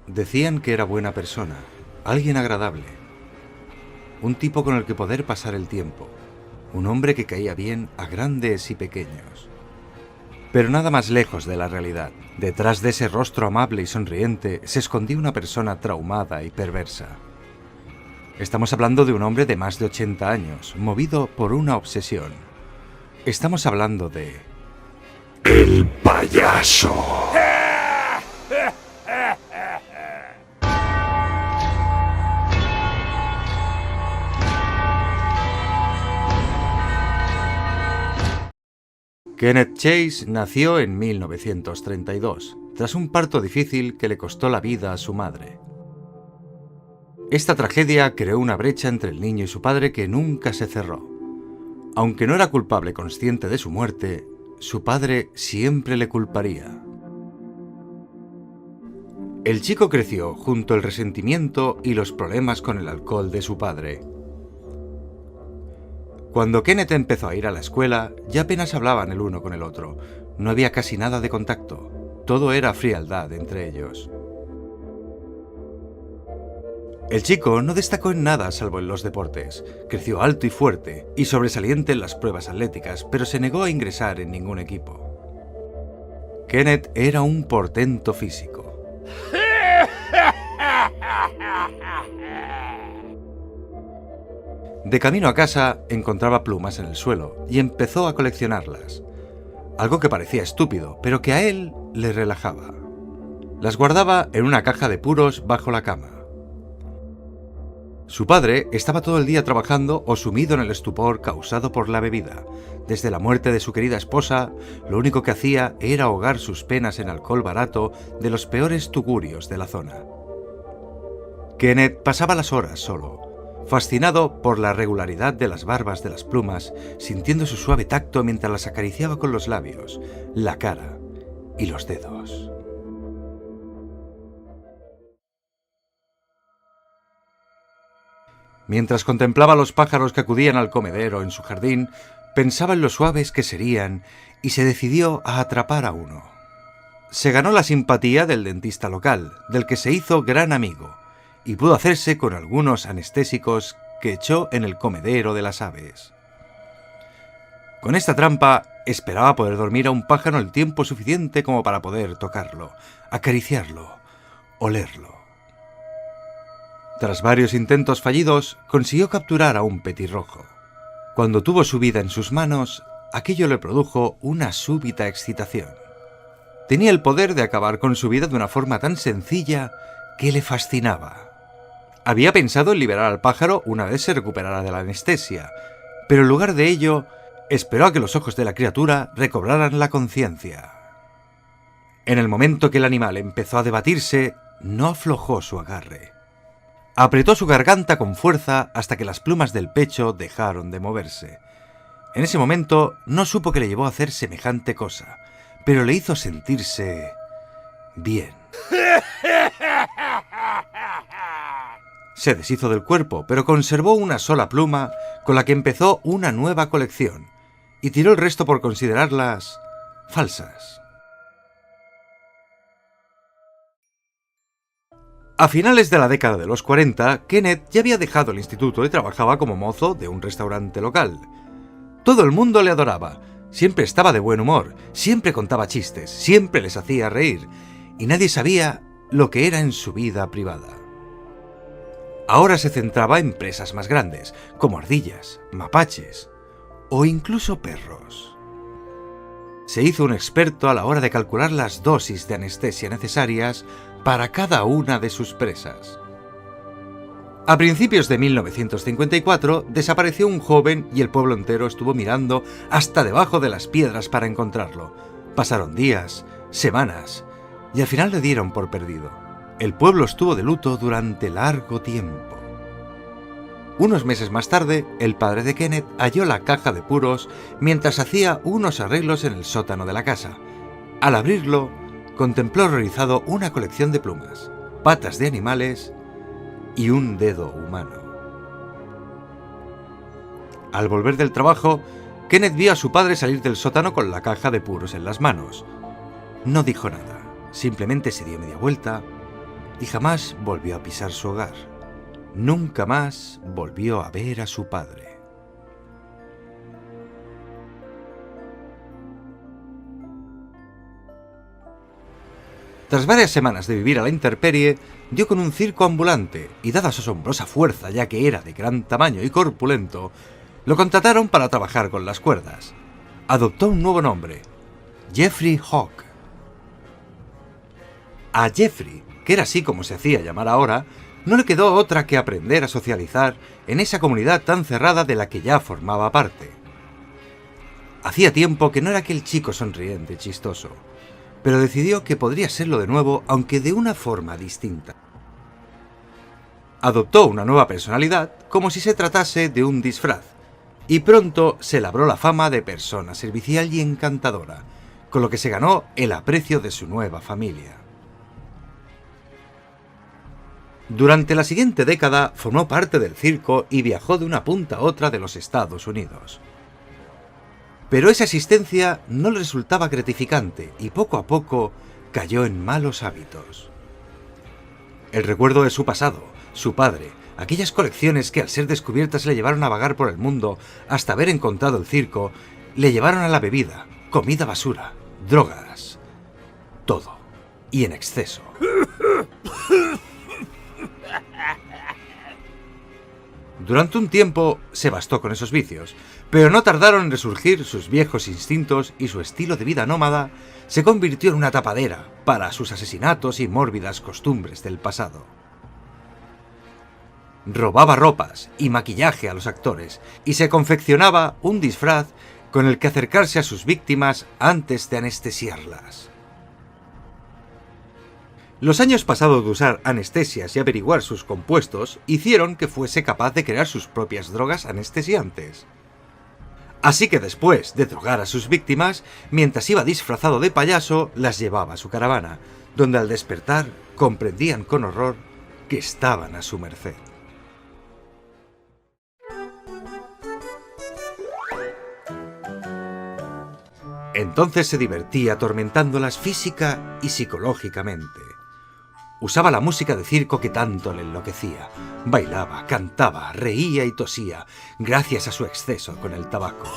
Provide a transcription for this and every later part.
Decían que era buena persona, alguien agradable, un tipo con el que poder pasar el tiempo, un hombre que caía bien a grandes y pequeños. Pero nada más lejos de la realidad. Detrás de ese rostro amable y sonriente se escondía una persona traumada y perversa. Estamos hablando de un hombre de más de 80 años, movido por una obsesión. Estamos hablando de... ¡El payaso! Kenneth Chase nació en 1932, tras un parto difícil que le costó la vida a su madre. Esta tragedia creó una brecha entre el niño y su padre que nunca se cerró. Aunque no era culpable consciente de su muerte, su padre siempre le culparía. El chico creció junto al resentimiento y los problemas con el alcohol de su padre. Cuando Kenneth empezó a ir a la escuela, ya apenas hablaban el uno con el otro. No había casi nada de contacto. Todo era frialdad entre ellos. El chico no destacó en nada salvo en los deportes. Creció alto y fuerte y sobresaliente en las pruebas atléticas, pero se negó a ingresar en ningún equipo. Kenneth era un portento físico. De camino a casa, encontraba plumas en el suelo y empezó a coleccionarlas. Algo que parecía estúpido, pero que a él le relajaba. Las guardaba en una caja de puros bajo la cama. Su padre estaba todo el día trabajando o sumido en el estupor causado por la bebida. Desde la muerte de su querida esposa, lo único que hacía era ahogar sus penas en alcohol barato de los peores tugurios de la zona. Kenneth pasaba las horas solo, fascinado por la regularidad de las barbas de las plumas, sintiendo su suave tacto mientras las acariciaba con los labios, la cara y los dedos. Mientras contemplaba los pájaros que acudían al comedero en su jardín, pensaba en lo suaves que serían y se decidió a atrapar a uno. Se ganó la simpatía del dentista local, del que se hizo gran amigo, y pudo hacerse con algunos anestésicos que echó en el comedero de las aves. Con esta trampa esperaba poder dormir a un pájaro el tiempo suficiente como para poder tocarlo, acariciarlo, olerlo. Tras varios intentos fallidos, consiguió capturar a un petirrojo. Cuando tuvo su vida en sus manos, aquello le produjo una súbita excitación. Tenía el poder de acabar con su vida de una forma tan sencilla que le fascinaba. Había pensado en liberar al pájaro una vez se recuperara de la anestesia, pero en lugar de ello, esperó a que los ojos de la criatura recobraran la conciencia. En el momento que el animal empezó a debatirse, no aflojó su agarre. Apretó su garganta con fuerza hasta que las plumas del pecho dejaron de moverse. En ese momento no supo qué le llevó a hacer semejante cosa, pero le hizo sentirse bien. Se deshizo del cuerpo, pero conservó una sola pluma con la que empezó una nueva colección y tiró el resto por considerarlas falsas. A finales de la década de los 40, Kenneth ya había dejado el instituto y trabajaba como mozo de un restaurante local. Todo el mundo le adoraba, siempre estaba de buen humor, siempre contaba chistes, siempre les hacía reír, y nadie sabía lo que era en su vida privada. Ahora se centraba en presas más grandes, como ardillas, mapaches o incluso perros. Se hizo un experto a la hora de calcular las dosis de anestesia necesarias para cada una de sus presas. A principios de 1954 desapareció un joven y el pueblo entero estuvo mirando hasta debajo de las piedras para encontrarlo. Pasaron días, semanas, y al final le dieron por perdido. El pueblo estuvo de luto durante largo tiempo. Unos meses más tarde, el padre de Kenneth halló la caja de puros mientras hacía unos arreglos en el sótano de la casa. Al abrirlo, contempló horrorizado una colección de plumas, patas de animales y un dedo humano. Al volver del trabajo, Kenneth vio a su padre salir del sótano con la caja de puros en las manos. No dijo nada, simplemente se dio media vuelta y jamás volvió a pisar su hogar. Nunca más volvió a ver a su padre. Tras varias semanas de vivir a la intemperie, dio con un circo ambulante y, dada su asombrosa fuerza, ya que era de gran tamaño y corpulento, lo contrataron para trabajar con las cuerdas. Adoptó un nuevo nombre, Jeffrey Hawk. A Jeffrey, que era así como se hacía llamar ahora, no le quedó otra que aprender a socializar en esa comunidad tan cerrada de la que ya formaba parte. Hacía tiempo que no era aquel chico sonriente y chistoso, pero decidió que podría serlo de nuevo, aunque de una forma distinta. Adoptó una nueva personalidad como si se tratase de un disfraz, y pronto se labró la fama de persona servicial y encantadora, con lo que se ganó el aprecio de su nueva familia. Durante la siguiente década formó parte del circo y viajó de una punta a otra de los Estados Unidos. Pero esa existencia no le resultaba gratificante y poco a poco cayó en malos hábitos. El recuerdo de su pasado, su padre, aquellas colecciones que al ser descubiertas le llevaron a vagar por el mundo hasta haber encontrado el circo, le llevaron a la bebida, comida basura, drogas, todo, y en exceso. Durante un tiempo se bastó con esos vicios, pero no tardaron en resurgir sus viejos instintos y su estilo de vida nómada se convirtió en una tapadera para sus asesinatos y mórbidas costumbres del pasado. Robaba ropas y maquillaje a los actores y se confeccionaba un disfraz con el que acercarse a sus víctimas antes de anestesiarlas. Los años pasados de usar anestesias y averiguar sus compuestos hicieron que fuese capaz de crear sus propias drogas anestesiantes. Así que después de drogar a sus víctimas, mientras iba disfrazado de payaso, las llevaba a su caravana, donde al despertar comprendían con horror que estaban a su merced. Entonces se divertía atormentándolas física y psicológicamente. Usaba la música de circo que tanto le enloquecía. Bailaba, cantaba, reía y tosía, gracias a su exceso con el tabaco.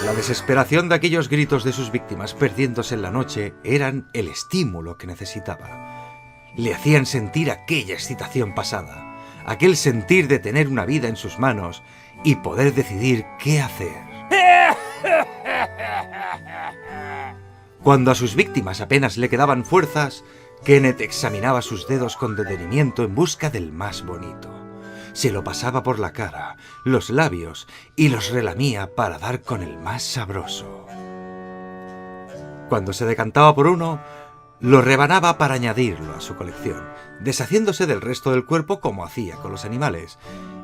La desesperación de aquellos gritos de sus víctimas perdiéndose en la noche eran el estímulo que necesitaba. Le hacían sentir aquella excitación pasada, aquel sentir de tener una vida en sus manos y poder decidir qué hacer. Cuando a sus víctimas apenas le quedaban fuerzas, Kenneth examinaba sus dedos con detenimiento en busca del más bonito. Se lo pasaba por la cara, los labios y los relamía para dar con el más sabroso. Cuando se decantaba por uno, lo rebanaba para añadirlo a su colección, deshaciéndose del resto del cuerpo como hacía con los animales,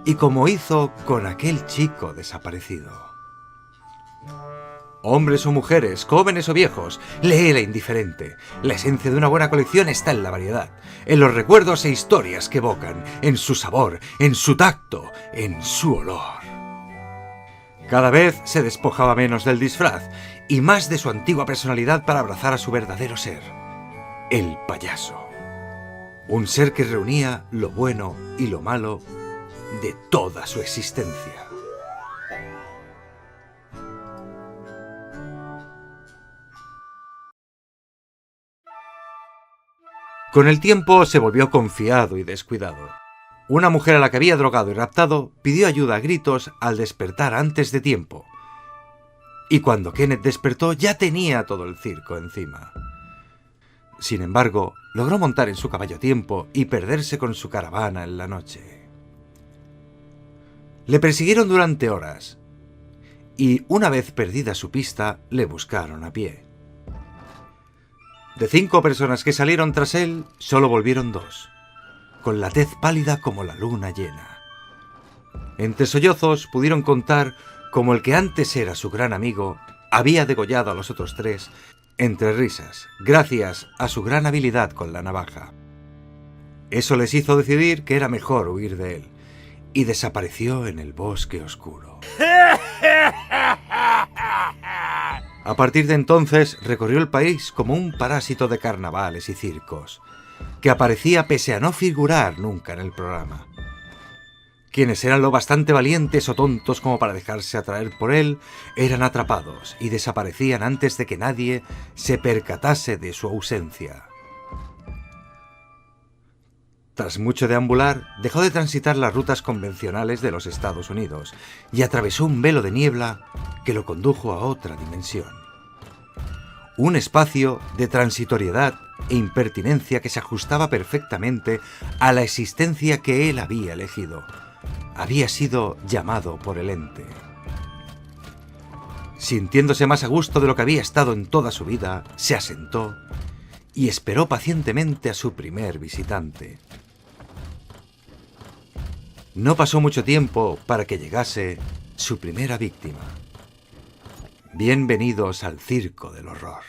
y como hizo con aquel chico desaparecido. Hombres o mujeres, jóvenes o viejos, le era indiferente. La esencia de una buena colección está en la variedad, en los recuerdos e historias que evocan, en su sabor, en su tacto, en su olor. Cada vez se despojaba menos del disfraz y más de su antigua personalidad para abrazar a su verdadero ser, el payaso. Un ser que reunía lo bueno y lo malo de toda su existencia. Con el tiempo se volvió confiado y descuidado. Una mujer a la que había drogado y raptado pidió ayuda a gritos al despertar antes de tiempo. Y cuando Kenneth despertó ya tenía todo el circo encima. Sin embargo, logró montar en su caballo a tiempo y perderse con su caravana en la noche. Le persiguieron durante horas y, una vez perdida su pista, le buscaron a pie. De 5 personas que salieron tras él, solo volvieron 2, con la tez pálida como la luna llena. Entre sollozos pudieron contar cómo el que antes era su gran amigo había degollado a los otros 3 entre risas, gracias a su gran habilidad con la navaja. Eso les hizo decidir que era mejor huir de él, y desapareció en el bosque oscuro. A partir de entonces recorrió el país como un parásito de carnavales y circos, que aparecía pese a no figurar nunca en el programa. Quienes eran lo bastante valientes o tontos como para dejarse atraer por él, eran atrapados y desaparecían antes de que nadie se percatase de su ausencia. Tras mucho deambular, dejó de transitar las rutas convencionales de los Estados Unidos y atravesó un velo de niebla que lo condujo a otra dimensión. Un espacio de transitoriedad e impertinencia que se ajustaba perfectamente a la existencia que él había elegido. Había sido llamado por el ente. Sintiéndose más a gusto de lo que había estado en toda su vida, se asentó y esperó pacientemente a su primer visitante. No pasó mucho tiempo para que llegase su primera víctima. Bienvenidos al circo del horror.